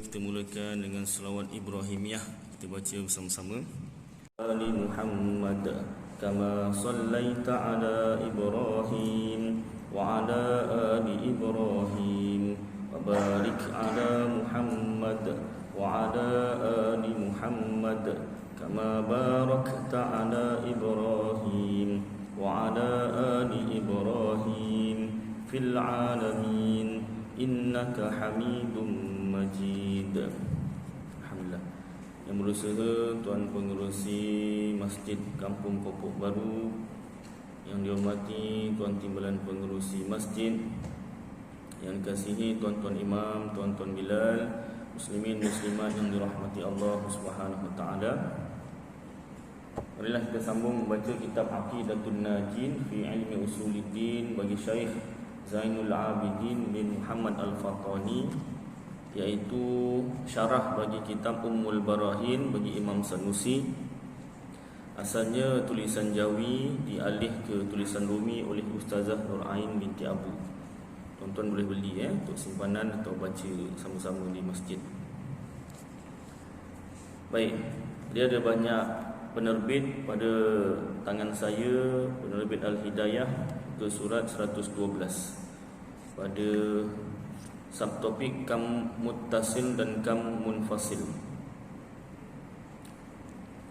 kita mulakan dengan selawat Ibrahimiyah. Kita baca bersama-sama. Ali Muhammad kama sallaita ala Ibrahim wa ala ali Ibrahim wa barik ala Muhammad wa ala ali Muhammad kama barakta ala Ibrahim wa ala ali Ibrahim fil alamin innaka Hamidum Majid. Alhamdulillah. Yang berusaha Tuan Pengerusi Masjid Kampung Pokok Baru, yang dihormati Tuan Timbalan Pengerusi Masjid, yang dikasihi tuan-tuan imam, tuan-tuan Bilal, muslimin muslimat yang dirahmati Allah Subhanahu wa taala. Marilah kita sambung membaca kitab Aqidatun Najin fi Ilmi Usuluddin bagi Syekh Zainul Abidin bin Muhammad Al-Fatani, iaitu syarah bagi kitab Ummul Barahin bagi Imam Sanusi. Asalnya tulisan Jawi dialih ke tulisan Rumi oleh Ustazah Nur Ain binti Abu. Tuan-tuan boleh beli untuk simpanan atau baca sama-sama di masjid. Baik, dia ada banyak penerbit pada tangan saya, penerbit Al-Hidayah ke surat 112 pada subtopik kam muttasil dan kam munfasil.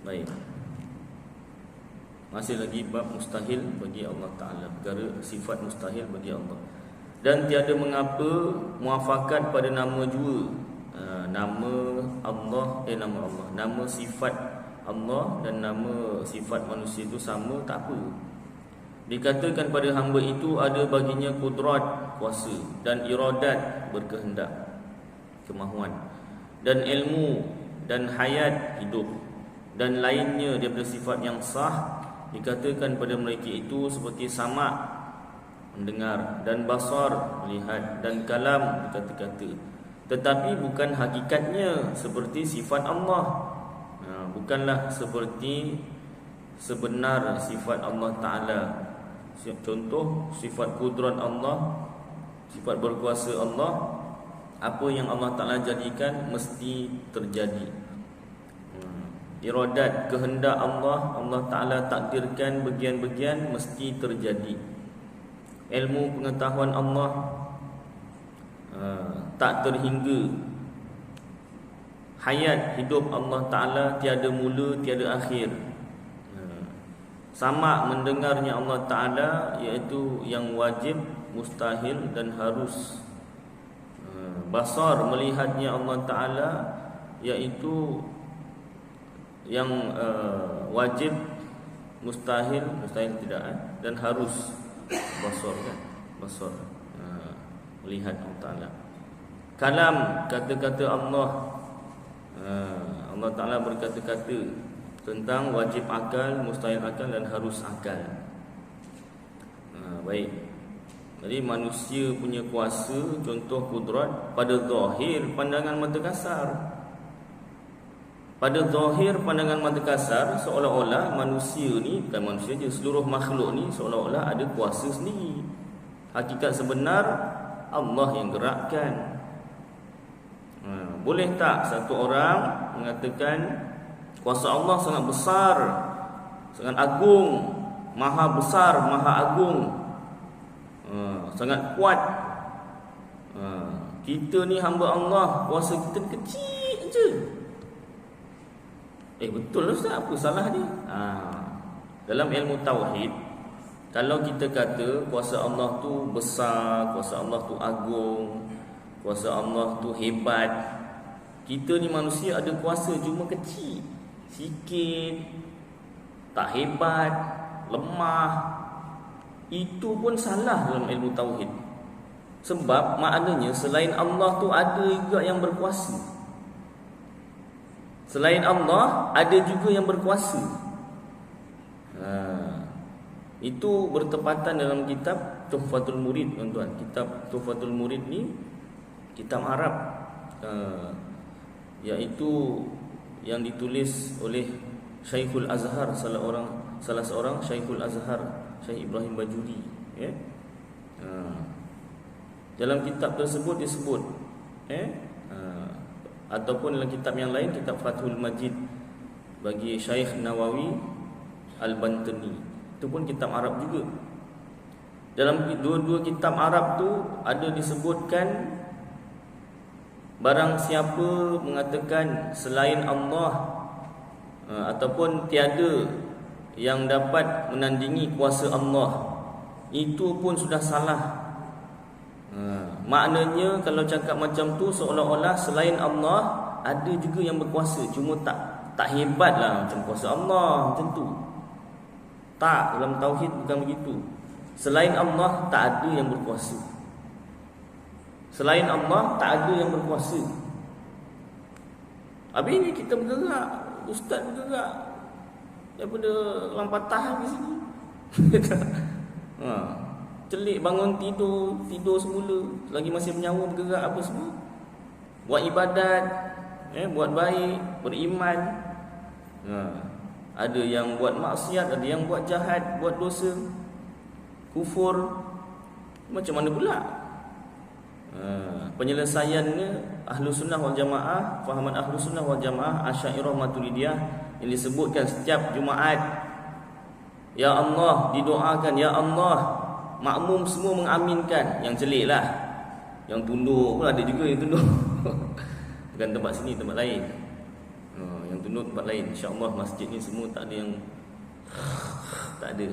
Baik, masih lagi bab mustahil bagi Allah Ta'ala, perkara sifat mustahil bagi Allah. Dan tiada mengapa muafakat pada nama jua, nama Allah, nama sifat Allah dan nama sifat manusia itu sama, tak apa. Dikatakan pada hamba itu ada baginya kudrat, kuasa, dan iradat, berkehendak, kemahuan, dan ilmu, dan hayat, hidup, dan lainnya daripada sifat yang sah. Dikatakan pada mereka itu seperti sama', mendengar, dan basar, melihat, dan kalam, berkata-kata. Tetapi bukan hakikatnya seperti sifat Allah. Bukanlah seperti sebenar sifat Allah Ta'ala. Contoh, sifat kudrat Allah, sifat berkuasa Allah, apa yang Allah Ta'ala jadikan mesti terjadi. Iradat, kehendak Allah, Allah Ta'ala takdirkan bagian-bagian mesti terjadi. Ilmu pengetahuan Allah tak terhingga. Hayat, hidup Allah Ta'ala tiada mula, tiada akhir. Sama mendengarnya Allah Ta'ala, iaitu yang wajib, mustahil dan harus. Basar, melihatnya Allah Ta'ala, iaitu yang wajib, mustahil tidak, dan harus. Basar kan, basar, melihat Allah Ta'ala. Kalam, kata-kata Allah, Allah Ta'ala berkata-kata tentang wajib akal, mustahil akal dan harus akal. Baik. Jadi manusia punya kuasa, contoh kudrat pada zahir pandangan mata kasar. Pada zahir pandangan mata kasar, seolah-olah manusia ni, bukan manusia je, seluruh makhluk ni seolah-olah ada kuasa sendiri. Hakikat sebenar Allah yang gerakkan. Boleh tak satu orang mengatakan kuasa Allah sangat besar, sangat agung, maha besar, maha agung, sangat kuat. Kita ni hamba Allah, kuasa kita kecil je. Betul lah Ustaz, apa salah dia? Dalam ilmu tauhid, kalau kita kata kuasa Allah tu besar, kuasa Allah tu agung, kuasa Allah tu hebat, kita ni manusia ada kuasa cuma kecil, sikit, tak hebat, lemah. Itu pun salah dalam ilmu tauhid. Sebab maknanya selain Allah tu ada juga yang berkuasa. Selain Allah ada juga yang berkuasa. Itu bertepatan dalam kitab Tuhfatul Murid, tuan-tuan. Kitab Tuhfatul Murid ni kitab Arab, iaitu yang ditulis oleh Syekhul Azhar, salah seorang Syekhul Azhar, Syekh Ibrahim Bajuri, Dalam kitab tersebut disebut ataupun dalam kitab yang lain, kitab Fathul Majid bagi Syekh Nawawi Al-Bantani. Itu pun kitab Arab juga. Dalam dua-dua kitab Arab tu ada disebutkan barang siapa mengatakan selain Allah ataupun tiada yang dapat menandingi kuasa Allah, itu pun sudah salah. Maknanya kalau cakap macam tu seolah-olah selain Allah ada juga yang berkuasa, cuma tak hebatlah macam kuasa Allah macam tu. Tak, dalam tauhid bukan begitu. Selain Allah tak ada yang berkuasa. Selain Allah tak ada yang berkuasa. Habis ni kita bergerak, ustaz bergerak daripada lampatah ke sini. Celik bangun tidur semula, lagi masih menyawa bergerak apa semua. Buat ibadat, buat baik, beriman. Ada yang buat maksiat, ada yang buat jahat, buat dosa, kufur. Macam mana pula? Penyelesaiannya Ahlus Sunnah wal Jamaah, fahaman Ahlus Sunnah wal Jamaah Asy'ariyah Maturidiyah yang disebutkan setiap Jumaat. Ya Allah, didoakan ya Allah. Makmum semua mengaminkan. Yang celiklah. Yang tunduk pun ada juga yang tunduk. Bukan tempat sini, tempat lain. Yang tunduk tempat lain. InsyaAllah masjid ni semua tak ada yang tak ada.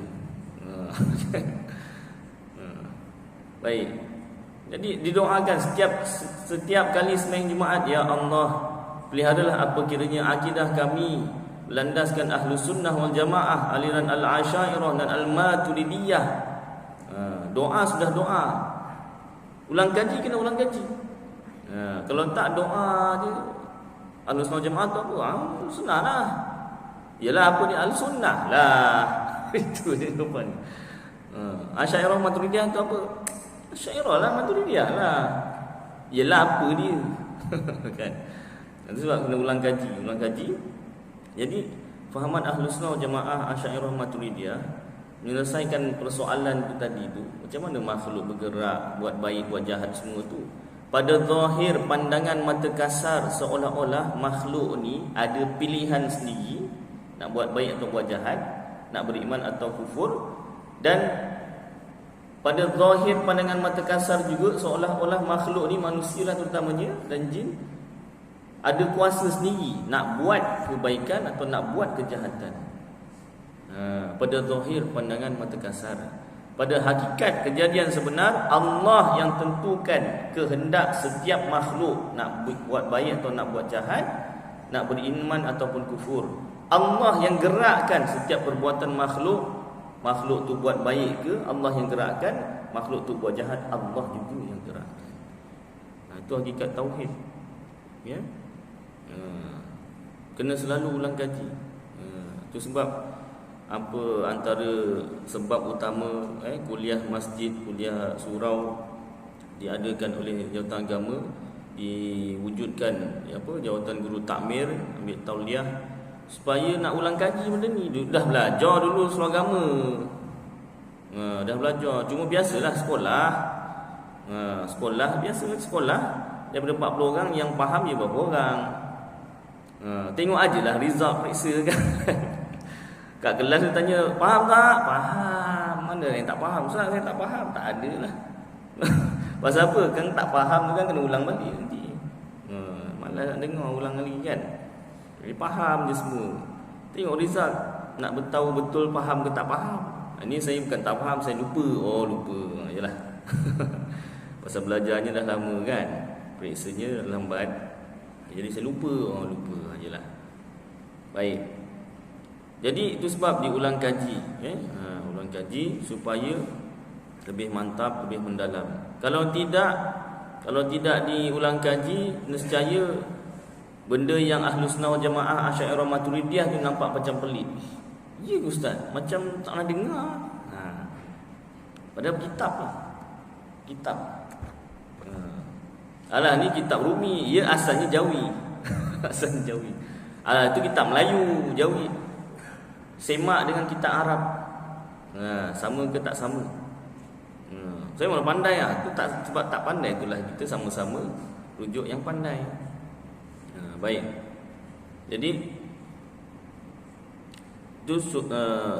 Baik. Jadi didoakan setiap kali sembahyang Jumaat, ya Allah, peliharalah apa kiranya akidah kami berlandaskan Ahlus Sunnah wal Jamaah, aliran Al-Asy'ariyah dan Al-Maturidiyah. Doa sudah doa. Ulang kaji kena ulang kaji. Kalau tak doa je, Ahlus Sunnah wal Jamaah tu apa? Sunnahlah. Yalah apa ni Al-Sunnah lah. Itu dia jawapan. Asy'ariyah Maturidiyah tu apa? Asy'ariyah lah, Maturidiyah lah. Yalah apa dia? Kan? Itu sebab kena ulang kaji. Jadi fahaman Ahlus Sunnah wal Jamaah Asy'ariyah Maturidiyah menyelesaikan persoalan tu tadi tu, macam mana makhluk bergerak, buat baik, buat jahat semua tu. Pada zahir pandangan mata kasar seolah-olah makhluk ni ada pilihan sendiri nak buat baik atau buat jahat, nak beriman atau kufur. Dan pada zahir pandangan mata kasar juga seolah-olah makhluk ni, manusia lah terutamanya dan jin, ada kuasa sendiri nak buat kebaikan atau nak buat kejahatan. Pada zahir pandangan mata kasar. Pada hakikat kejadian sebenar, Allah yang tentukan kehendak setiap makhluk nak buat baik atau nak buat jahat, nak beriman ataupun kufur. Allah yang gerakkan setiap perbuatan makhluk. Makhluk tu buat baik ke, Allah yang gerakkan. Makhluk tu buat jahat, Allah juga yang gerakkan. Itu hakikat tauhid. Ya. Kena selalu ulang kaji. Itu sebab apa antara sebab utama kuliah masjid, kuliah surau diadakan oleh Jawatan Agama, diwujudkan Jawatan Guru Takmir, ambil tauliah, supaya nak ulang kaji benda ni. Dah belajar dulu surau agama. Dah belajar. Cuma biasalah sekolah. Sekolah biasa sekolah daripada 40 orang yang faham je berapa orang. Tengok ajalah result periksa kan. Kat kelas dia tanya, faham tak? Faham. Mana yang tak faham? Ustaz, saya tak faham. Tak ada lah. Pasal apa? Kan tak faham tu kan kena ulang balik nanti. Malah nak dengar ulang lagi kan. Jadi faham je semua. Tengok result. Nak bertahu betul faham ke tak faham. Ini saya bukan tak faham, saya lupa. Oh lupa. Yalah. Pasal belajarnya dah lama kan. Periksanya dah lambat. Jadi saya lupa. Oh lupa. Yalah. Baik. Jadi itu sebab diulang kaji, ulang kaji supaya lebih mantap, lebih mendalam. Kalau tidak diulang kaji, nescaya benda yang Ahlus Sunnah wal Jamaah Asy'ariyah Maturidiyah tu nampak macam pelik. Ya ustaz, macam tak pernah dengar. Padahal kitab lah. Kitab. Alah ni kitab Rumi, ia asalnya Jawi. Asalnya Jawi. Alah itu kitab Melayu, Jawi. Semak dengan kitab Arab. Sama ke tak sama? Saya malah pandai lah. Itu tak, sebab tak pandai itulah kita sama-sama rujuk yang pandai. Baik. Jadi itu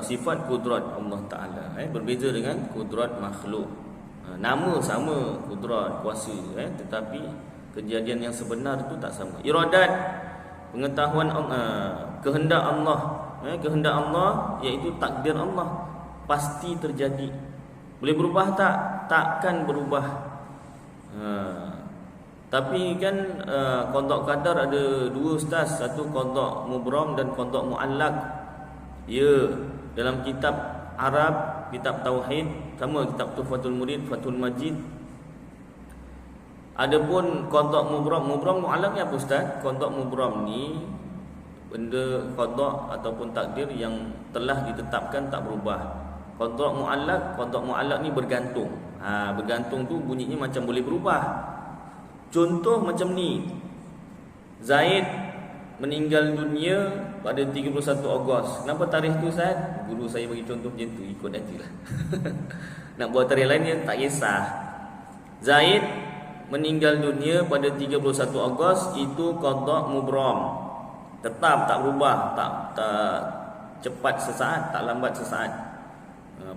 sifat kudrat Allah Ta'ala, berbeza dengan kudrat makhluk. Nama sama, kudrat, kuasa, tetapi kejadian yang sebenar itu tak sama. Iradat, pengetahuan kehendak Allah, kehendak Allah iaitu takdir Allah pasti terjadi. Boleh berubah tak? Takkan berubah. Tapi kan qada qadar ada dua ustaz, satu qada mubram dan qada muallaq. Ya, dalam kitab Arab, kitab tauhid, sama kitab Tuhfatul Murid, Fathul Majid. Adapun qada mubram muallaq ni apa ustaz? Qada mubram ni benda qada ataupun takdir yang telah ditetapkan tak berubah. Qada muallaq ni bergantung. Bergantung tu bunyinya macam boleh berubah. Contoh macam ni. Zaid meninggal dunia pada 31 Ogos. Kenapa tarikh tu Ustaz? Guru saya bagi contoh macam tu, ikut ajalah. Nak buat tarikh lain dia tak kisah. Zaid meninggal dunia pada 31 Ogos itu qada mubram. Tetap tak berubah, tak cepat sesaat, tak lambat sesaat.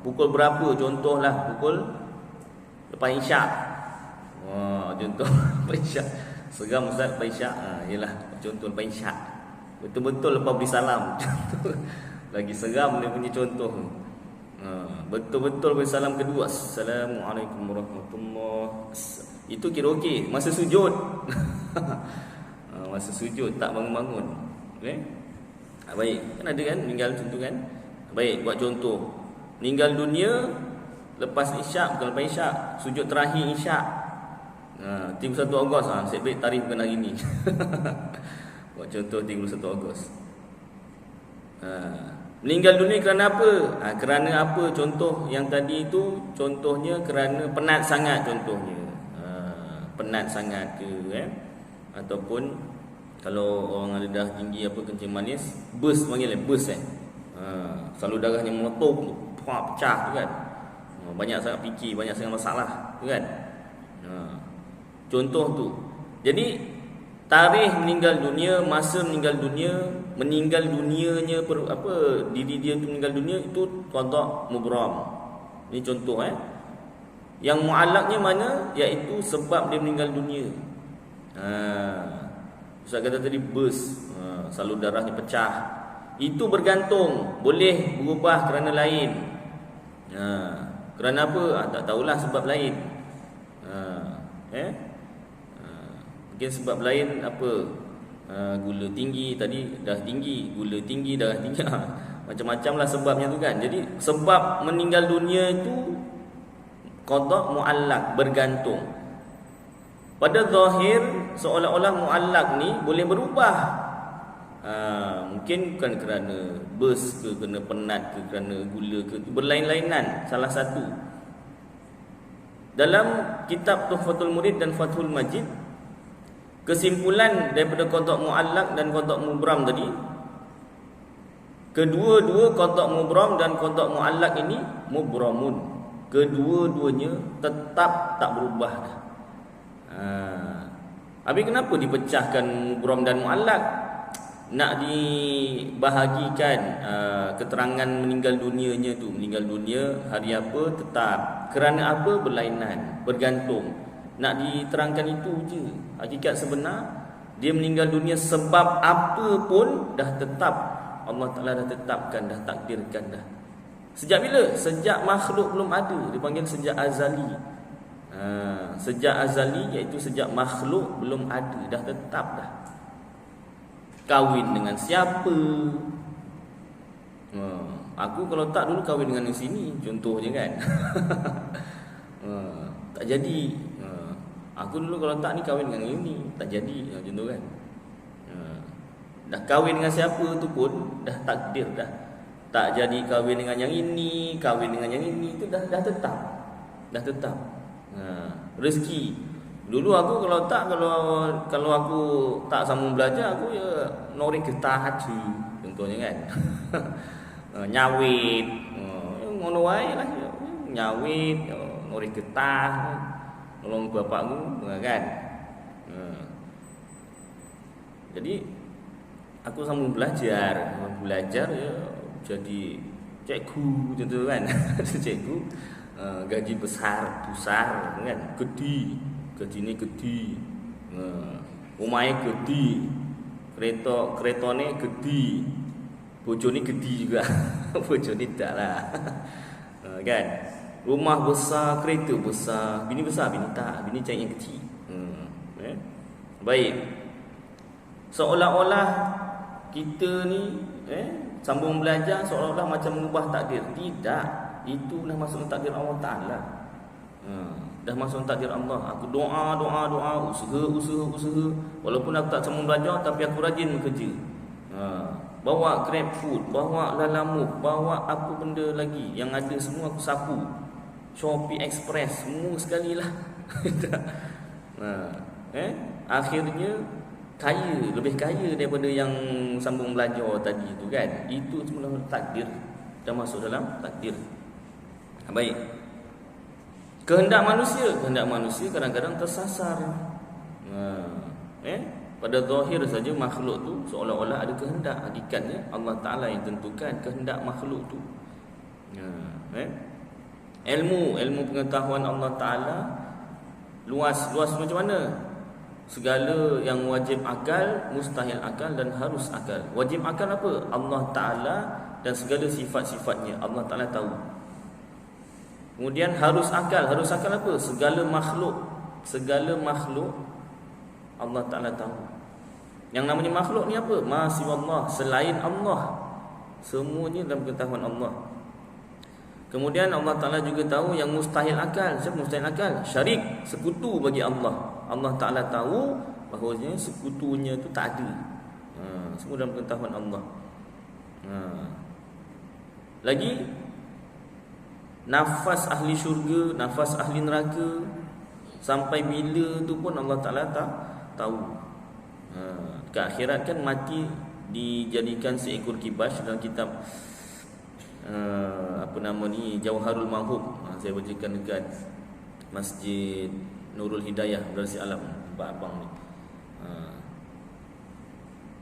Pukul berapa? Contohlah pukul lepas Isyak. Contoh lepas Isyak. Seram Ustaz lepas Isyak. Yalah, contoh lepas Isyak. Betul-betul lepas beri salam. Lagi seram dia punya contoh. Betul-betul beri salam kedua. Assalamualaikum warahmatullahi wabarakatuh. Itu kira okey. Masa sujud. Masa sujud tak bangun-bangun. Okey. Baik, kan ada kan meninggal contoh kan. Baik, buat contoh. Meninggal dunia lepas Isyak, bukan lepas Isyak, sujud terakhir Isyak. 31 Ogos, nasib baik tarikh bukan hari ni. Buat contoh 31 Ogos. Meninggal dunia kerana apa? Kerana apa? Contoh yang tadi itu contohnya kerana penat sangat contohnya. Penat sangat ke ataupun kalau orang ada darah tinggi apa kencing manis, burst panggil burst selalu darahnya meletup, pecah tu kan. Banyak sangat fikir, banyak sangat masalah tu kan. Contoh tu. Jadi tarikh meninggal dunia, masa meninggal dunianya diri dia tu meninggal dunia itu qada mubram. Ini contoh Yang muallaknya mana? Iaitu sebab dia meninggal dunia. Ustaz kata tadi burst, salur darahnya pecah. Itu bergantung, boleh berubah kerana lain. Kerana apa? Tak tahulah sebab lain. Mungkin sebab lain apa? Gula tinggi tadi dah tinggi, gula tinggi, darah tinggi. Macam-macam lah sebabnya tu kan. Jadi sebab meninggal dunia itu qada muallaq, bergantung. Pada zahir seolah-olah muallaq ni boleh berubah. Mungkin bukan kerana burst ke, kerana penat ke, kerana gula ke, berlain-lainan salah satu. Dalam kitab Tuhfatul Murid dan Fathul Majid, kesimpulan daripada qada muallaq dan qada mubram tadi, kedua-dua qada mubram dan qada muallaq ini mubramun. Kedua-duanya tetap tak berubah dah. Habis kenapa dipecahkan mubram dan muallaq? Nak dibahagikan keterangan meninggal dunianya tu. Meninggal dunia hari apa tetap. Kerana apa? Berlainan, bergantung. Nak diterangkan itu je. Hakikat sebenar dia meninggal dunia sebab apa pun dah tetap. Allah Ta'ala dah tetapkan, dah takdirkan dah. Sejak bila? Sejak makhluk belum ada. Dipanggil sejak azali. Sejak azali iaitu sejak makhluk belum ada, dah tetap dah. Kahwin dengan siapa? Aku kalau tak dulu kahwin dengan yang sini, contohnya kan. Tak jadi. Aku dulu kalau tak ni kahwin dengan yang ni, tak jadi, contoh kan. Dah kahwin dengan siapa tu pun dah takdir dah. Tak jadi kahwin dengan yang ini, kahwin dengan yang ini, itu dah tetap. Dah tetap. Rezeki. Dulu aku kalau aku tak sambung belajar, aku ya norek getah haji contohnya kan. Nyawit, ngono wae lah. Nyawit, norek getah, nolong bapakku kan. Jadi aku sambung belajar ya jadi cikgu macam tu kan. Cikgu gaji besar kan, gaji ni gede, rumahnya gede, kereta ni gede, bojo ni gede juga. Bojo ni tak lah. Kan, rumah besar, kereta besar, bini tak, bini cari yang kecil. Baik, seolah-olah kita ni sambung belajar seolah-olah macam mengubah takdir. Tidak, itu dah masuk takdir Allah Ta'ala. Dah masuk takdir Allah. Aku doa, usaha. Walaupun aku tak sambung belajar, tapi aku rajin bekerja. Bawa Grab Food, bawa Lalamove, bawa apa benda lagi yang ada, semua aku sapu. Shopee Express, semua sekali lah. Akhirnya lebih kaya daripada yang sambung belajar tadi tu kan. Itu semua takdir, dah masuk dalam takdir. Baik, kehendak manusia kadang-kadang tersasar. Pada zahir saja makhluk tu seolah-olah ada kehendak, hakikatnya Allah Ta'ala yang tentukan kehendak makhluk tu. Ilmu pengetahuan Allah Ta'ala luas macam mana? Segala yang wajib akal, mustahil akal dan harus akal. Wajib akal apa? Allah Ta'ala dan segala sifat-sifatnya Allah Ta'ala tahu. Kemudian harus akal apa? Segala makhluk Allah Ta'ala tahu. Yang namanya makhluk ni apa? Ma siwallah, selain Allah. Semuanya dalam pengetahuan Allah. Kemudian Allah Ta'ala juga tahu yang mustahil akal. Siapa mustahil akal? Syarik, sekutu bagi Allah. Allah Ta'ala tahu bahawanya sekutunya tu tak ada. Semua dalam pengetahuan Allah. Lagi, nafas ahli syurga, nafas ahli neraka, sampai bila tu pun Allah Ta'ala tak tahu. Ke akhirat kan mati dijadikan seekor kibas dalam kitab Jauharul Mahub. Saya bacakan dekat Masjid Nurul Hidayah Darul Alam abang ni.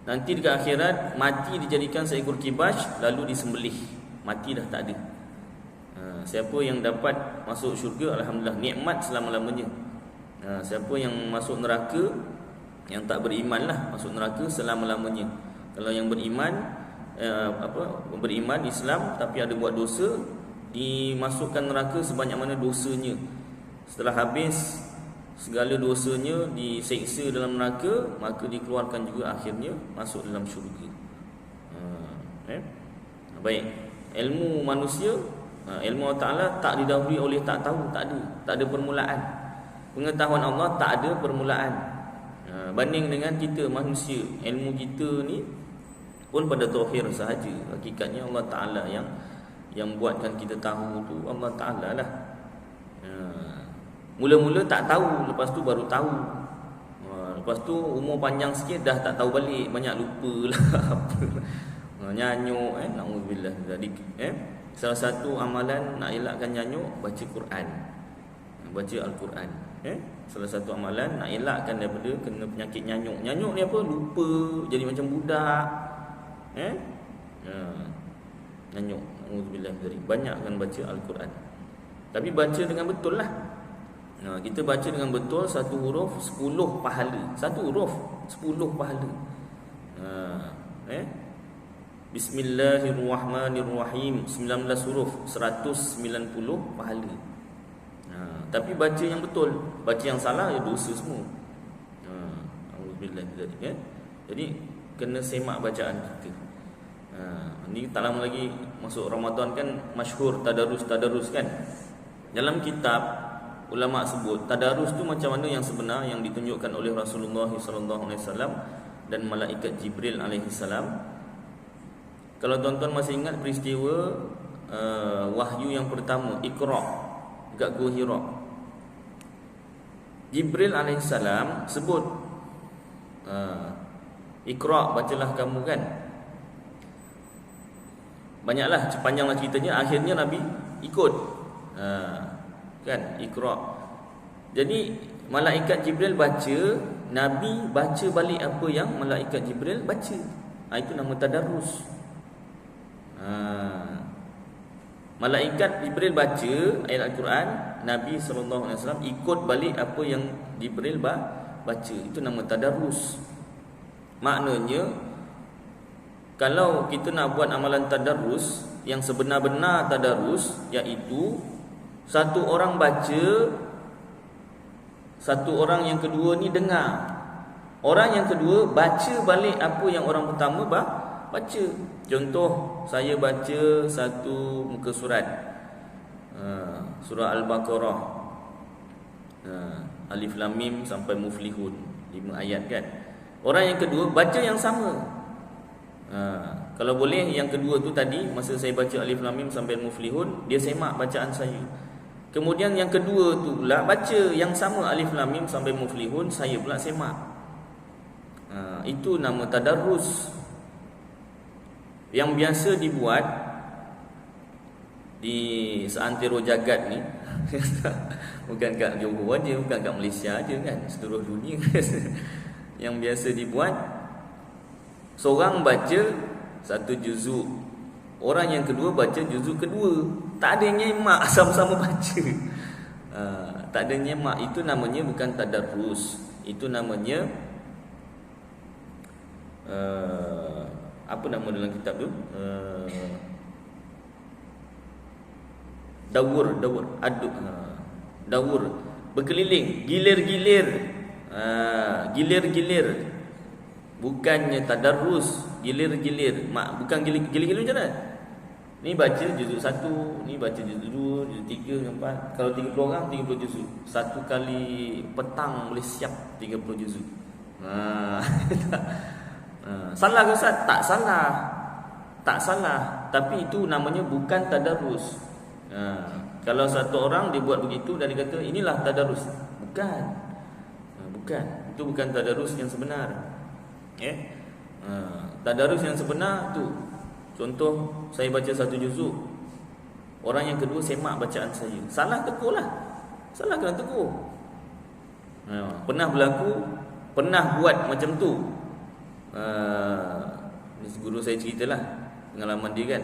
Nanti dekat akhirat mati dijadikan seekor kibas lalu disembelih. Mati dah tak ada. Siapa yang dapat masuk syurga, alhamdulillah, nikmat selama-lamanya. Siapa yang masuk neraka, yang tak beriman lah, masuk neraka selama-lamanya. Kalau yang beriman beriman Islam tapi ada buat dosa, dimasukkan neraka sebanyak mana dosanya. Setelah habis segala dosanya diseksa dalam neraka, maka dikeluarkan juga, akhirnya masuk dalam syurga. Baik, ilmu manusia, ilmu Allah Ta'ala tak didahului oleh tak tahu, tak ada permulaan. Pengetahuan Allah tak ada permulaan. Banding dengan kita manusia, ilmu kita ni pun pada zahir sahaja. Hakikatnya Allah Ta'ala yang buatkan kita tahu tu Allah Ta'ala lah. Mula-mula tak tahu, lepas tu baru tahu. Lepas tu umur panjang sikit dah tak tahu balik, banyak lupa lah apa. Nyanyuk, na'udzubillah. Jadi salah satu amalan nak elakkan nyanyuk, baca Quran. Baca Al-Quran. Salah satu amalan nak elakkan daripada kena penyakit nyanyuk. Nyanyuk ni apa? Lupa, jadi macam budak. Nyanyuk, na'udzubillah dari. Banyakkan baca Al-Quran. Tapi baca dengan betul lah. Kita baca dengan betul, satu huruf 10 pahala. Satu huruf 10 pahala. Bismillahirrahmanirrahim, 19 huruf, 190 pahala. Tapi baca yang betul. Baca yang salah, ya dosa semua. Alhamdulillah. Jadi kena semak bacaan kita. Ni tak lama lagi masuk Ramadan kan, masyhur tadarus kan. Dalam kitab ulama sebut tadarus tu macam mana yang sebenar, yang ditunjukkan oleh Rasulullah SAW dan malaikat Jibril alaihissalam. Kalau tuan-tuan masih ingat peristiwa wahyu yang pertama, Iqra, dekat Gua Hira, Jibril alaihissalam sebut Iqra, bacalah kamu kan. Banyaklah, panjanglah ceritanya. Akhirnya Nabi ikut kan, Iqra. Jadi malaikat Jibril baca, Nabi baca balik apa yang malaikat Jibril baca. Itu nama tadarrus. Malaikat Jibril baca ayat Al-Quran, Nabi SAW ikut balik apa yang Jibril baca. Itu nama tadarrus. Maknanya, kalau kita nak buat amalan tadarrus, yang sebenar-benar tadarrus, iaitu satu orang baca, satu orang yang kedua ni dengar. Orang yang kedua baca balik apa yang orang pertama baca. Contoh, saya baca satu muka surat, surah Al-Baqarah, Alif Lam Mim sampai Muflihun, 5 ayat kan. Orang yang kedua baca yang sama. Kalau boleh yang kedua tu tadi, masa saya baca Alif Lam Mim sampai Muflihun, dia semak bacaan saya. Kemudian yang kedua tu pula baca yang sama Alif Lam Mim sampai Muflihun, saya pula semak. Itu nama tadarrus yang biasa dibuat di seantero jagat ni. Bukan kat Johor aja, bukan kat Malaysia aja kan, seluruh dunia. Yang biasa dibuat, seorang baca satu juzuk, orang yang kedua baca juzuk kedua. Tak ada nyemak, sama-sama baca. Tak ada nyemak. Itu namanya bukan tadarrus. Itu namanya apa nama dalam kitab tu? Dawur, aduk. Dawur, berkeliling, gilir-gilir. Gilir-gilir. Bukannya tadarrus, gilir-gilir. Bukan gilir-gilir macam mana? Ni baca juzuk 1, ni baca juzuk 2, juzuk 3, 4. Kalau 30 orang, 30 juzuk. Satu kali petang boleh siap 30 juzuk. Salah ke Ustaz? Tak salah. Tak salah. Tapi itu namanya bukan tadarrus. Kalau satu orang dia buat begitu dan dia kata inilah tadarrus. Bukan. Bukan. Itu bukan tadarrus yang sebenar. Tadarrus yang sebenar tu, contoh saya baca satu juzuk, orang yang kedua semak bacaan saya. Salah tegur lah. Salah kena tegur. Pernah berlaku, pernah buat macam tu. Guru saya ceritalah pengalaman dia kan.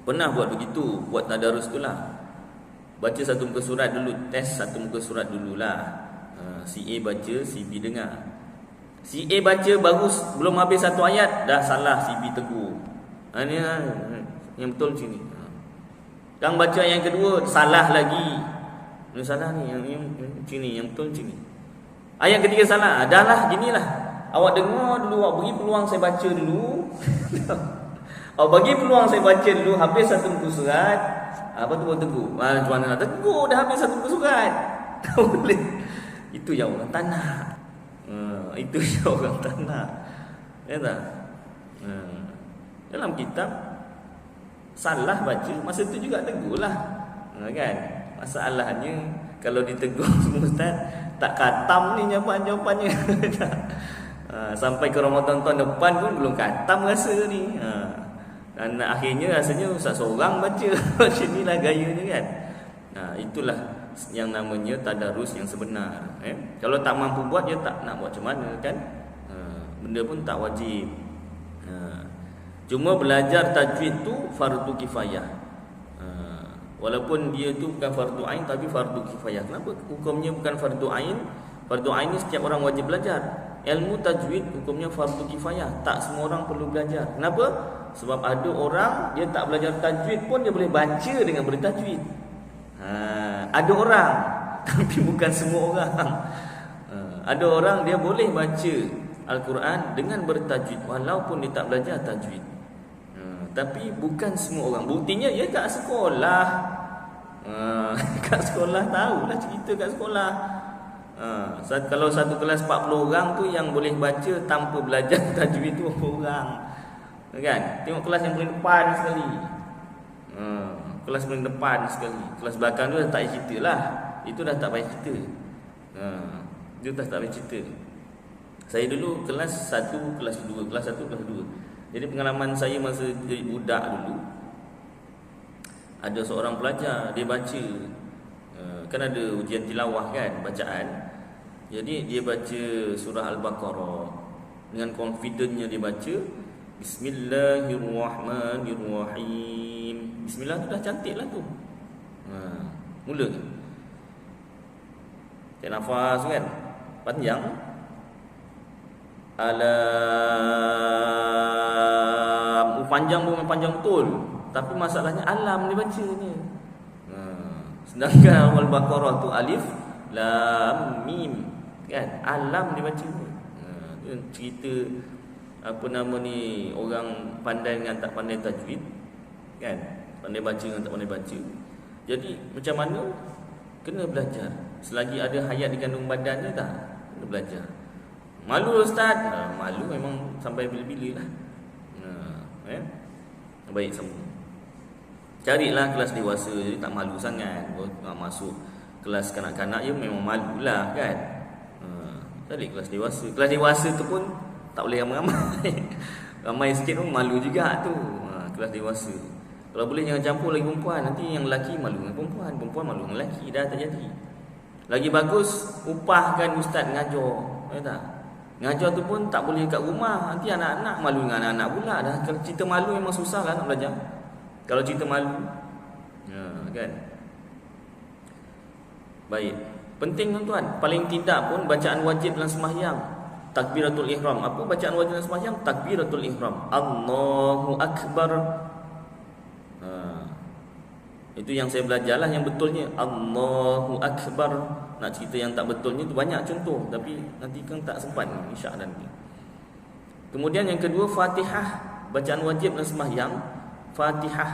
Pernah buat begitu, buat tadarus tu lah. Baca satu muka surat dulu, test satu muka surat dululah. Si A baca, si B dengar. Si A baca baru belum habis satu ayat dah salah, si B tegur. Ini yang betul sini. Yang baca yang kedua salah lagi. Ini salah ni, yang sini, yang betul sini. Ayat ketiga salah, dah lah ginilah. Awak dengar dulu, awak bagi peluang saya baca dulu. Awak bagi peluang saya baca dulu, habis satu muka surat. Apa tu baru tegur. Macam mana nak tegur, dah habis satu muka surat. Tak boleh. Itu yang orang tak nak. Itu yang orang tak nak. Ya tak? Dalam kitab salah baca, masa tu juga tegur lah. Kan? Masalahnya kalau ditegur ustaz, tak khatam ni jawapan-jawapannya. Sampai ke Ramadan tahun depan pun belum khatam rasa ni. Dan akhirnya rasanya ustaz seorang baca. Macam inilah gayanya kan. Itulah yang namanya tadarus yang sebenar. Kalau tak mampu buat, dia tak nak buat macam mana kan. Benda pun tak wajib. Cuma belajar tajwid tu fardu kifayah. Walaupun dia tu bukan fardu ain tapi fardu kifayah. Kenapa hukumnya bukan fardu ain? Fardu ain ni setiap orang wajib belajar. Ilmu tajwid hukumnya fardu kifayah. Tak semua orang perlu belajar. Kenapa? Sebab ada orang dia tak belajar tajwid pun dia boleh baca dengan bertajwid. Ada orang tapi bukan semua orang. Ada orang dia boleh baca Al-Quran dengan bertajwid walaupun dia tak belajar tajwid. Tapi bukan semua orang. Buktinya dia kat sekolah. Kat sekolah tahulah cerita kat sekolah. Kalau satu kelas 40 orang tu yang boleh baca tanpa belajar tajwid tu berapa orang? Kan? Tengok kelas yang paling depan sekali. Kelas paling depan sekali. Kelas belakang tu dah tak payah cerita lah. Itu dah tak payah cerita. Itu dah tak payah cerita. Saya dulu kelas 1, kelas 2. Kelas 1, kelas 2. Jadi pengalaman saya masa jadi budak dulu, ada seorang pelajar, dia baca, kan ada ujian tilawah kan, bacaan. Jadi dia baca surah Al-Baqarah dengan confidentnya dia baca Bismillahirrahmanirrahim. Bismillah tu dah cantik lah tu. Mula tu tarik nafas kan, panjang. Alam, panjang pun panjang betul. Tapi masalahnya alam dia baca ni. Sedangkan Al-Baqarah tu alif lam mim kan, alam dia baca ni. Itu cerita apa nama ni, orang pandai dengan tak pandai tajwid kan, pandai baca dengan tak pandai baca. Jadi macam mana, kena belajar. Selagi ada hayat di kandung badannya tak, kena belajar. Malu ustaz, malu memang sampai bila-bila lah. Baik, sambung. Carilah kelas dewasa, jadi tak malu sangat. Masuk kelas kanak-kanak je memang malulah kan. Cari kelas dewasa. Kelas dewasa tu pun tak boleh ramai-ramai. Ramai sikit pun malu juga tu. Kelas dewasa. Kalau boleh jangan campur lagi perempuan. Nanti yang lelaki malu dengan perempuan, perempuan malu dengan lelaki. Dah tak jadi. Lagi bagus upahkan ustaz ngajar. Tak? Ngajar tu pun tak boleh kat rumah. Nanti anak-anak malu dengan anak-anak pula. Dah kalau cerita malu memang susah lah nak belajar. Kalau cerita malu kan. Baik. Penting tuan-tuan, paling tidak pun bacaan wajib dalam sembahyang takbiratul ihram. Apa bacaan wajib dalam sembahyang? Takbiratul ihram. Allahu akbar. Itu yang saya belajarlah yang betulnya. Allahu akbar. Nak cerita yang tak betulnya tu banyak contoh, tapi nanti kan tak sempat insya-Allah nanti. Kemudian yang kedua, Fatihah. Bacaan wajib dalam sembahyang Fatihah.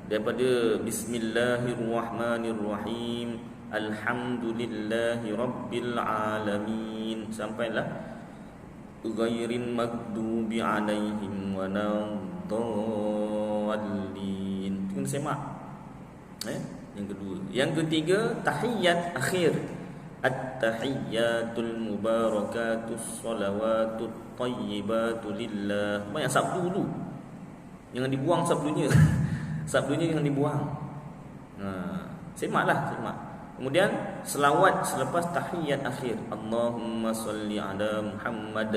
Daripada Bismillahirrahmanirrahim, Alhamdulillahi Rabbil Alamin, sampailah Ghairin Maghdubi Alaihim Waladdallin. Itu kena semak. Yang kedua. Yang ketiga, tahiyat akhir. At-tahiyyatul mubarakatus salawatut tayyibatu lillah. Banyak sabdu dulu. Jangan dibuang sabdunya. Sabdunya jangan dibuang. Semaklah, semak. Kemudian selawat selepas tahiyat akhir. Allahumma salli ala Muhammad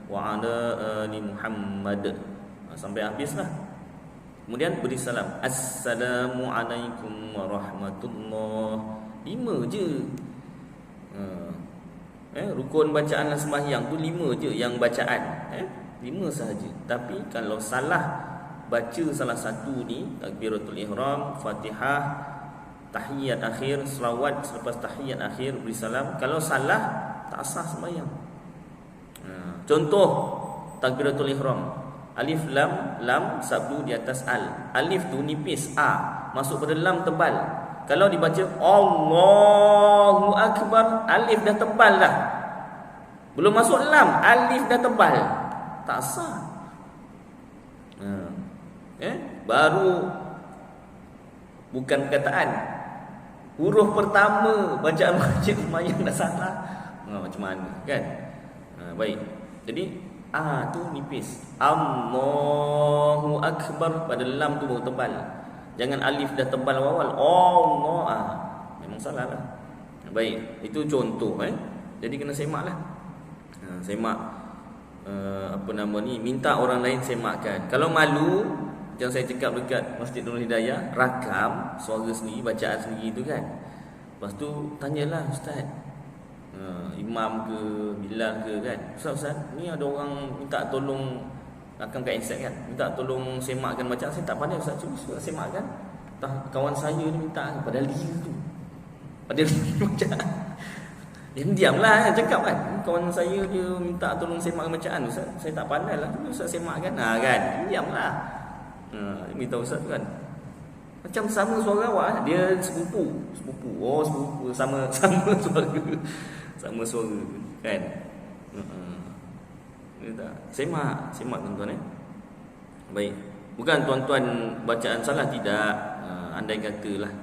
wa ala ali Muhammad. Sampai habislah. Kemudian beri salam. Assalamualaikum warahmatullahi. 5 je. Rukun bacaan sembahyang tu 5 je yang bacaan. 5 sahaja. Tapi kalau salah baca salah satu ni, takbiratul ihram, Fatihah, tahiyat akhir, selawat selepas tahiyat akhir, beri salam, kalau salah tak sah sembahyang. Contoh takbiratul ihram, alif lam, lam sabdu di atas al. Alif tu nipis, a masuk pada lam tebal. Kalau dibaca Allahu akbar, alif dah tebal dah. Belum masuk lam, alif dah tebal. Tak sah. Baru bukan perkataan, huruf pertama bacaan wajib sembahyang dah salah. Macam mana kan? Baik. Jadi tu nipis. Allahu akbar, pada lam tu baru tebal. Jangan alif dah tebal awal. Allah. Memang salah lah. Baik, itu contoh Jadi kena semaklah. Semak apa nama ni, minta orang lain semakkan. Kalau malu, yang saya cakap dekat Masjid Nurul Hidayah, rakam suara sendiri, bacaan sendiri tu kan. Lepas tu tanyalah ustaz, imam ke Bilal ke kan, ustaz ni ada orang minta tolong rakam kat insert kan, minta tolong semakkan bacaan. Saya tak pandai ustaz, cuba semakkan. Kawan saya ni minta, padahal dia tu, padahal dia bacaan. Diamlah cakap kan, kawan saya dia minta tolong semakkan bacaan. Ustaz, saya tak pandai lah, ustaz semakkan. Kan, diamlah. Minta ustaz tu kan, macam sama suara awak, dia sepupu. Oh sepupu, sama suara, sama suara kan. Semak tuan-tuan Baik, bukan tuan-tuan bacaan salah, tidak. Andai katalah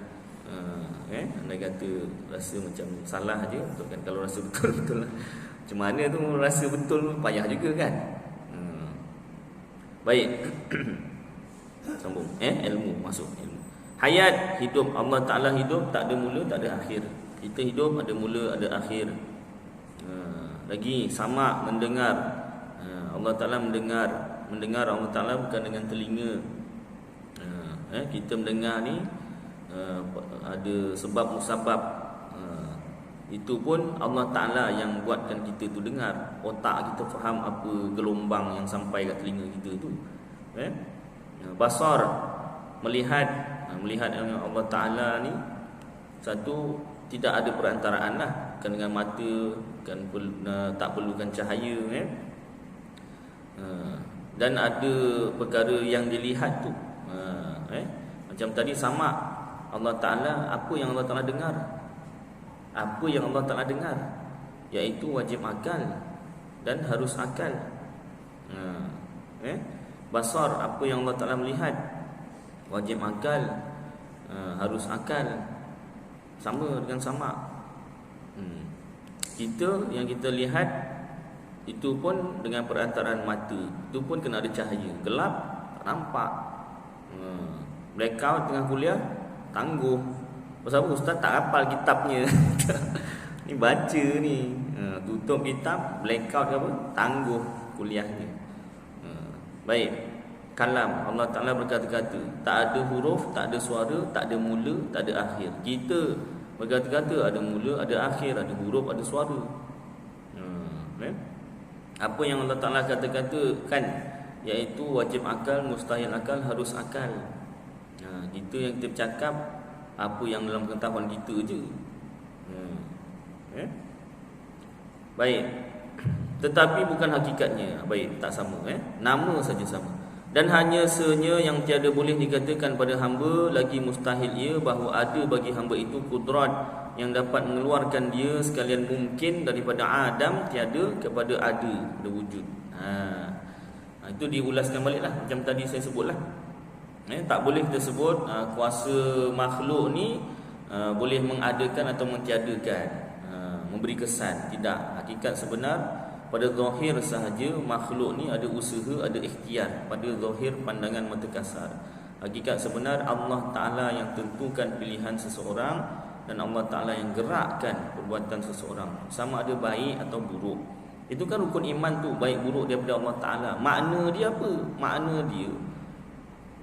andai kata rasa macam salah je, kan. Kalau rasa betul-betul lah, macam mana tu rasa betul, payah juga kan. Baik. Sambung ilmu, masuk ilmu. Hayat, hidup. Allah Ta'ala hidup, tak ada mula, tak ada akhir. Kita hidup ada mula, ada akhir. Lagi sama mendengar. Allah Ta'ala mendengar. Mendengar Allah Ta'ala bukan dengan telinga. Kita mendengar ni ada sebab musabab. Itu pun Allah Ta'ala yang buatkan kita tu dengar. Otak kita faham apa gelombang yang sampai kat telinga kita tu. Basar, melihat. Melihat dengan Allah Ta'ala ni satu, tidak ada perantaraan lah. Kan dengan mata kan tak perlukan cahaya. Dan ada perkara yang dilihat tu. Macam tadi sama Allah Ta'ala, apa yang Allah Ta'ala dengar? Apa yang Allah Ta'ala dengar? Iaitu wajib akal dan harus akal. Basar, apa yang Allah Ta'ala melihat? Wajib akal, harus akal. Sama dengan sama. Kita yang kita lihat itu pun dengan perantaraan mata. Itu pun kena ada cahaya. Gelap tak nampak. Blackout tengah kuliah tangguh. Pasal apa? Ustaz tak hafal kitabnya. Ni baca ni. Tutup kitab, blackout ke apa? Tangguh kuliahnya. Baik. Kalam, Allah Ta'ala berkata-kata. Tak ada huruf, tak ada suara, tak ada mula, tak ada akhir. Kita berkata-kata, ada mula, ada akhir, ada huruf, ada suara. Apa yang Allah Ta'ala kata-katakan, iaitu wajib akal, mustahil akal, harus akal. Kita yang kita bercakap apa yang dalam pengetahuan kita je. Baik. Tetapi bukan hakikatnya. Baik, tak sama. Nama saja sama. Dan hanya senya yang tiada boleh dikatakan pada hamba, lagi mustahil ia bahawa ada bagi hamba itu kudrat yang dapat mengeluarkan dia sekalian mungkin daripada Adam tiada kepada ada wujud. Itu diulaskan baliklah macam tadi saya sebutlah. Tak boleh kita sebut kuasa makhluk ni boleh mengadakan atau mentiadakan, memberi kesan. Tidak. Hakikat sebenar pada zahir sahaja makhluk ni ada usaha, ada ikhtiar pada zahir pandangan mata kasar. Hakikat sebenar Allah Ta'ala yang tentukan pilihan seseorang dan Allah Ta'ala yang gerakkan perbuatan seseorang, sama ada baik atau buruk. Itu kan rukun iman tu, baik buruk daripada Allah Ta'ala. Makna dia apa? Makna dia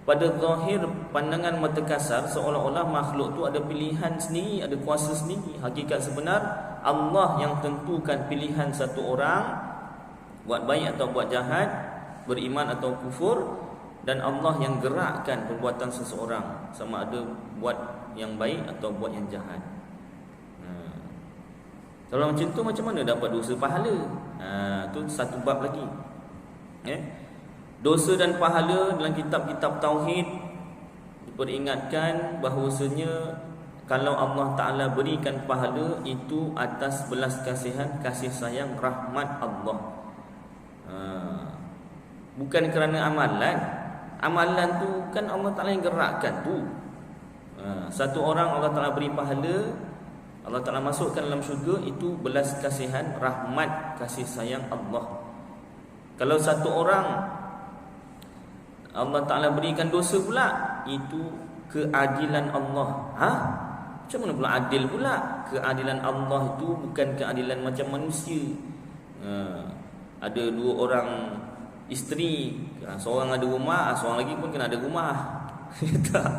pada zahir pandangan mata kasar seolah-olah makhluk tu ada pilihan sendiri, ada kuasa sendiri. Hakikat sebenar Allah yang tentukan pilihan satu orang buat baik atau buat jahat, beriman atau kufur, dan Allah yang gerakkan perbuatan seseorang, sama ada buat yang baik atau buat yang jahat. Kalau macam tu, macam mana dapat dosa pahala? Tu satu bab lagi. Dosa dan pahala dalam kitab-kitab tauhid diperingatkan bahawasanya kalau Allah Ta'ala berikan pahala itu atas belas kasihan, kasih sayang, rahmat Allah. Bukan kerana amalan. Amalan tu kan Allah Ta'ala yang gerakkan tu. Satu orang Allah Ta'ala beri pahala, Allah Ta'ala masukkan dalam syurga, itu belas kasihan, rahmat, kasih sayang Allah. Kalau satu orang Allah Ta'ala berikan dosa pula, itu keadilan Allah. Macam mana pula adil pula? Keadilan Allah itu bukan keadilan macam manusia. Ada dua orang isteri, seorang ada rumah, seorang lagi pun kena ada rumah. Tak.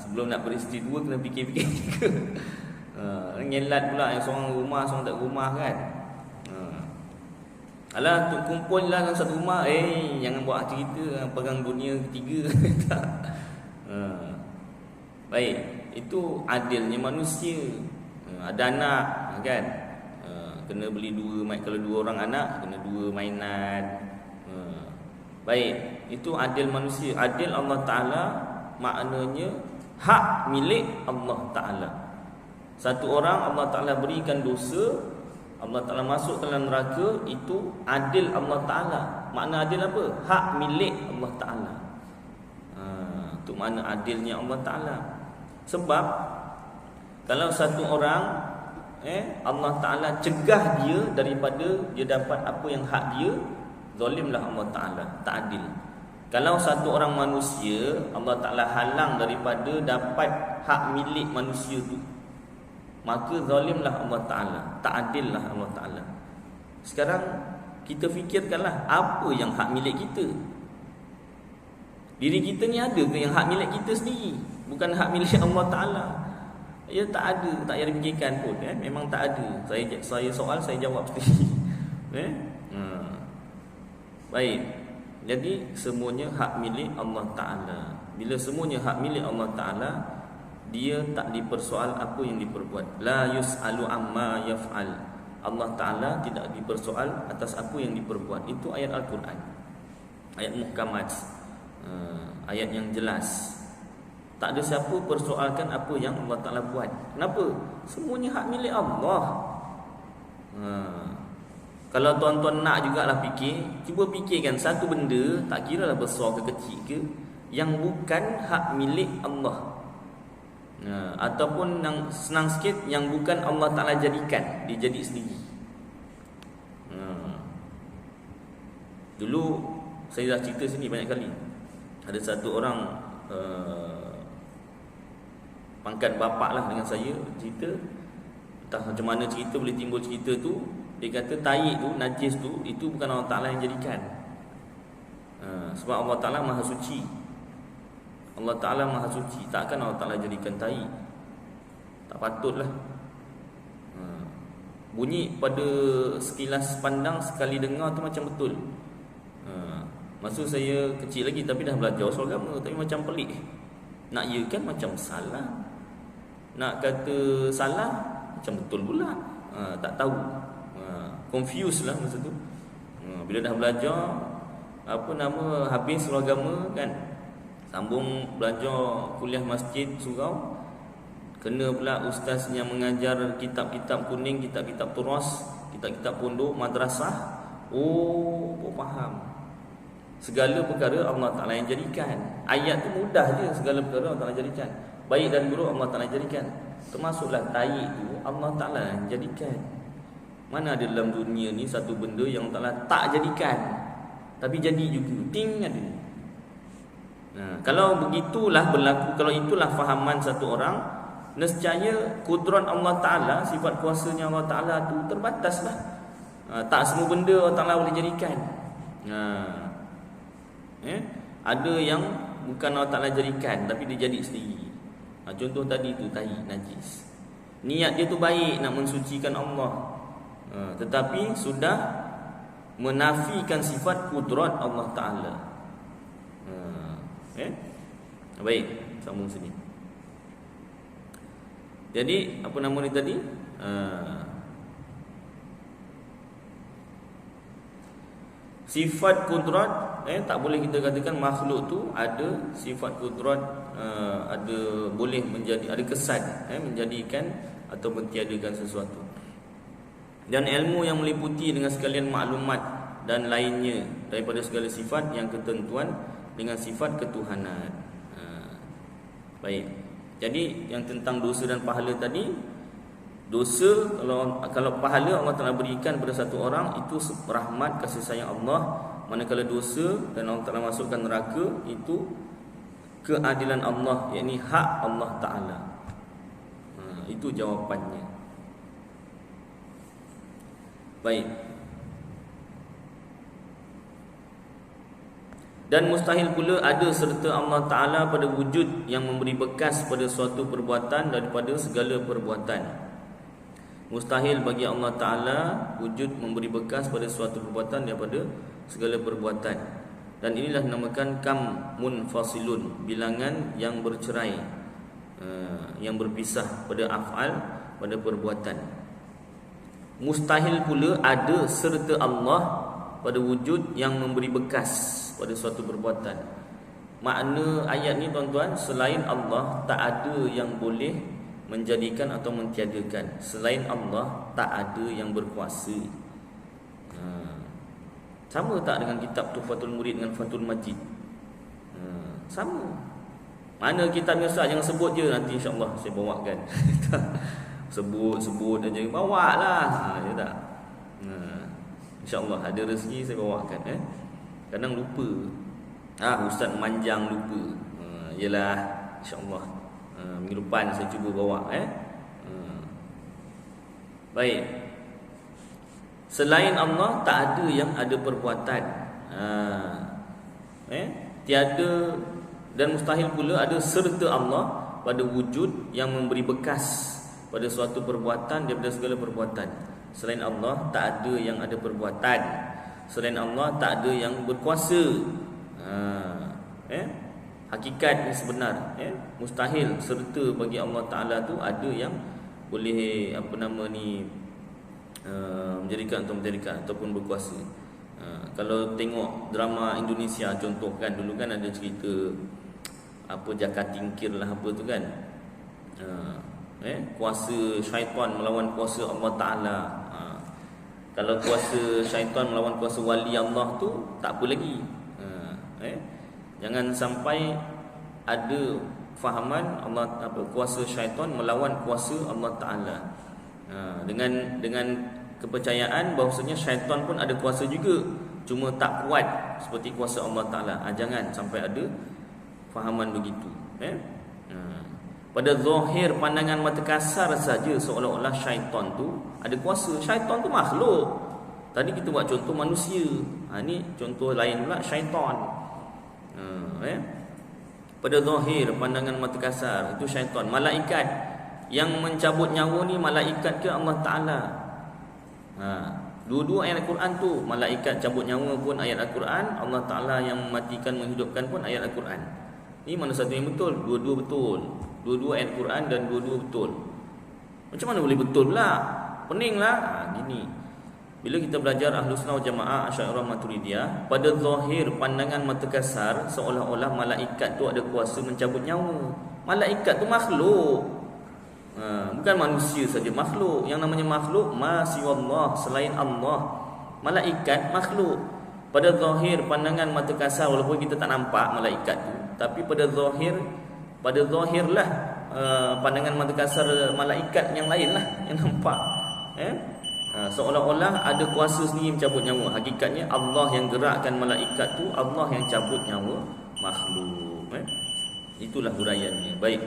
Sebelum nak beristeri dua kena fikir-fikir juga. Ngelat pula yang seorang rumah, seorang tak rumah kan. Alah, untuk kumpul lah dalam satu rumah. Jangan buat cerita perang dunia ketiga. Tak. Baik, itu adilnya manusia. Ada anak kan, kena beli dua, kalau dua orang anak kena dua mainan. Baik, itu adil manusia. Adil Allah Ta'ala maknanya hak milik Allah Ta'ala. Satu orang Allah Ta'ala berikan dosa, Allah Ta'ala masuk dalam neraka, itu adil Allah Ta'ala. Makna adil apa? Hak milik Allah Ta'ala. Itu makna adilnya Allah Ta'ala. Sebab kalau satu orang Allah Ta'ala cegah dia daripada dia dapat apa yang hak dia, zalimlah Allah Ta'ala, tak adil. Kalau satu orang manusia Allah Ta'ala halang daripada dapat hak milik manusia tu, maka zalimlah Allah Ta'ala, tak adillah Allah Ta'ala. Sekarang kita fikirkanlah, apa yang hak milik kita? Diri kita ni ada ke yang hak milik kita sendiri? Bukan hak milik Allah Ta'ala. Ya, tak ada, tak payah dipikirkan pun. Memang tak ada. Saya soal, saya jawab sendiri. Baik. Jadi semuanya hak milik Allah Ta'ala. Bila semuanya hak milik Allah Ta'ala, dia tak dipersoal apa yang diperbuat. La yus'alu amma yaf'al. Allah Ta'ala tidak dipersoal atas apa yang diperbuat. Itu ayat Al-Quran, ayat muhkamat, ayat yang jelas. Tak ada siapa persoalkan apa yang Allah Ta'ala buat. Kenapa? Semuanya hak milik Allah. Kalau tuan-tuan nak jugalah fikir, cuba fikirkan satu benda, tak kira lah besar ke kecil ke, yang bukan hak milik Allah. Ataupun yang senang sikit, yang bukan Allah Ta'ala jadikan, dia jadi sendiri. Dulu saya dah cerita sini banyak kali. Ada satu orang pangkat bapak lah dengan saya cerita, entah macam mana cerita boleh timbul cerita tu. Dia kata tahi tu, najis tu, itu bukan Allah Ta'ala yang jadikan. Sebab Allah Ta'ala Maha Suci. Allah Ta'ala Maha Suci, takkan Allah Ta'ala jadikan tahi. Tak patutlah. Bunyi pada sekilas pandang, sekali dengar tu macam betul. Masa saya kecil lagi, tapi dah belajar soal agama, tapi macam pelik. Nak iakan macam salah, nak kata salah macam betul pula. Tak tahu, confused lah masa tu. Bila dah belajar, habis soal agama kan, sambung belajar kuliah masjid surau, kena pula ustaz yang mengajar kitab-kitab kuning, kitab-kitab turas, kitab-kitab pondok, madrasah. Oh, faham. Segala perkara Allah Ta'ala yang jadikan. Ayat tu mudah je, segala perkara Allah Ta'ala jadikan. Baik dan buruk Allah Ta'ala jadikan. Termasuklah tahi tu Allah Ta'ala yang jadikan. Mana ada dalam dunia ni satu benda yang Allah Ta'ala tak jadikan, tapi jadi juga. Ting ada. Kalau begitulah berlaku, kalau itulah fahaman satu orang, nescaya kudrat Allah Ta'ala, sifat kuasanya Allah Ta'ala tu terbataslah. Tak semua benda Allah Ta'ala boleh jadikan. Ada yang bukan Allah Ta'ala jadikan, tapi dia jadi sendiri. Contoh tadi tu, tahi, najis. Niat dia tu baik, nak mensucikan Allah, tetapi sudah menafikan sifat kudrat Allah Ta'ala. Baik, sambung sini. Jadi apa nama ni tadi? Sifat kudrat, tak boleh kita katakan makhluk tu ada sifat kudrat, ada boleh menjadi, ada kesan menjadikan atau mentiadakan sesuatu. Dan ilmu yang meliputi dengan sekalian maklumat dan lainnya daripada segala sifat yang ketentuan dengan sifat ketuhanan. Baik. Jadi yang tentang dosa dan pahala tadi, dosa, kalau pahala Allah Ta'ala berikan pada satu orang, itu rahmat, kasih sayang Allah. Manakala dosa dan Allah Ta'ala masukkan neraka, itu keadilan Allah, yakni hak Allah Ta'ala. Itu jawapannya. Baik. Dan mustahil pula ada serta Allah Ta'ala pada wujud yang memberi bekas pada suatu perbuatan daripada segala perbuatan. Mustahil bagi Allah Ta'ala wujud memberi bekas pada suatu perbuatan daripada segala perbuatan. Dan inilah dinamakan kam munfasilun, bilangan yang bercerai, yang berpisah pada af'al, pada perbuatan. Mustahil pula ada serta Allah pada wujud yang memberi bekas pada suatu perbuatan. Makna ayat ni tuan-tuan, selain Allah tak ada yang boleh menjadikan atau mentiadakan. Selain Allah tak ada yang berkuasa. Sama tak dengan kitab Tuhfatul Murid dengan Fathul Majid? Sama. Mana kitabnya Ustaz, jangan sebut je, nanti insya-Allah saya bawakan. Sebut aja, bawalah. Ya tak? InsyaAllah ada rezeki saya bawakan. Kadang lupa. Ustaz manjang lupa. Yalah, insyaAllah minggu depan saya cuba bawa. Baik. Selain Allah tak ada yang ada perbuatan. Tiada dan mustahil pula ada serta Allah pada wujud yang memberi bekas pada suatu perbuatan daripada segala perbuatan. Selain Allah tak ada yang ada perbuatan. Selain Allah tak ada yang berkuasa. Hakikat yang sebenar, mustahil serta bagi Allah Taala tu ada yang boleh menjadikan ataupun berkuasa. Kalau tengok drama Indonesia contoh kan, dulu kan ada cerita apa Jaka Tingkir lah apa tu kan, kuasa syaitan melawan kuasa Allah Ta'ala. Kalau kuasa syaitan melawan kuasa wali Allah tu tak apa lagi. Jangan sampai ada fahaman kuasa syaitan melawan kuasa Allah Ta'ala. Dengan kepercayaan bahawasanya syaitan pun ada kuasa juga, cuma tak kuat seperti kuasa Allah Ta'ala. Jangan sampai ada fahaman begitu. Pada zahir pandangan mata kasar saja seolah-olah syaitan tu ada kuasa. Syaitan tu makhluk. Tadi kita buat contoh manusia. Ni contoh lain pula syaitan. Pada zahir pandangan mata kasar itu syaitan. Malaikat yang mencabut nyawa ni malaikat ke Allah Ta'ala? Dua-dua ayat Al-Quran tu. Malaikat cabut nyawa pun ayat Al-Quran, Allah Ta'ala yang mematikan menghidupkan pun ayat Al-Quran. Ni mana satu yang betul? Dua-dua betul. Dua-dua ayat Quran dan dua-dua betul. Macam mana boleh betul pula? Peninglah. Gini. Bila kita belajar Ahlus Sunnah wal Jamaah, Asy'ariyah, Maturidiyah, pada zahir pandangan mata kasar seolah-olah malaikat tu ada kuasa mencabut nyawa. Malaikat tu makhluk. Bukan manusia saja makhluk. Yang namanya makhluk masiwallah, selain Allah. Malaikat makhluk. Pada zahir pandangan mata kasar, walaupun kita tak nampak malaikat tu, tapi pada zahirlah pandangan mata kasar malaikat yang lain lah yang nampak. Seolah-olah ada kuasa sendiri mencabut nyawa. Hakikatnya Allah yang gerakkan malaikat tu, Allah yang cabut nyawa makhluk. Itulah huraiannya. Baik,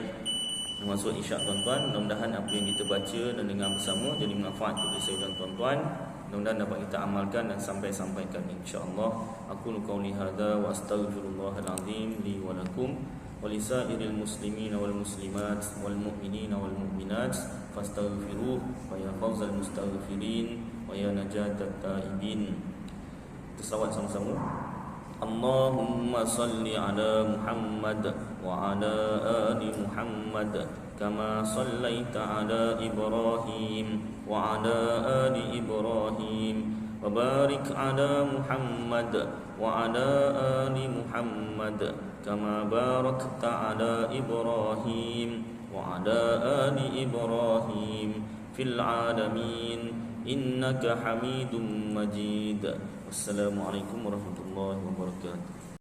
masuk isyak tuan-tuan. Mudah-mudahan apa yang kita baca dan dengar bersama jadi manfaat untuk saya dan tuan-tuan. Mudah-mudahan dapat kita amalkan dan sampaikan insya-Allah. Aku qauli hadza wa astaghfirullahal azim li wa lakum wa lisairil muslimina wal muslimat wal mu'minina wal mu'minat fastaghfiruh wa ya fawzal mustaghfirin wa ya najatat taibin. Kita salawat sama-sama. Allahumma salli ala Muhammad wa ala ali Muhammad kama sallaita ala Ibrahim wa ala ali Ibrahim wa barik ala Muhammad wa ala ali Muhammad kama barakta ala Ibrahim wa ala ali Ibrahim fil alamin innaka Hamidum Majid. Wassalamualaikum warahmatullahi wabarakatuh.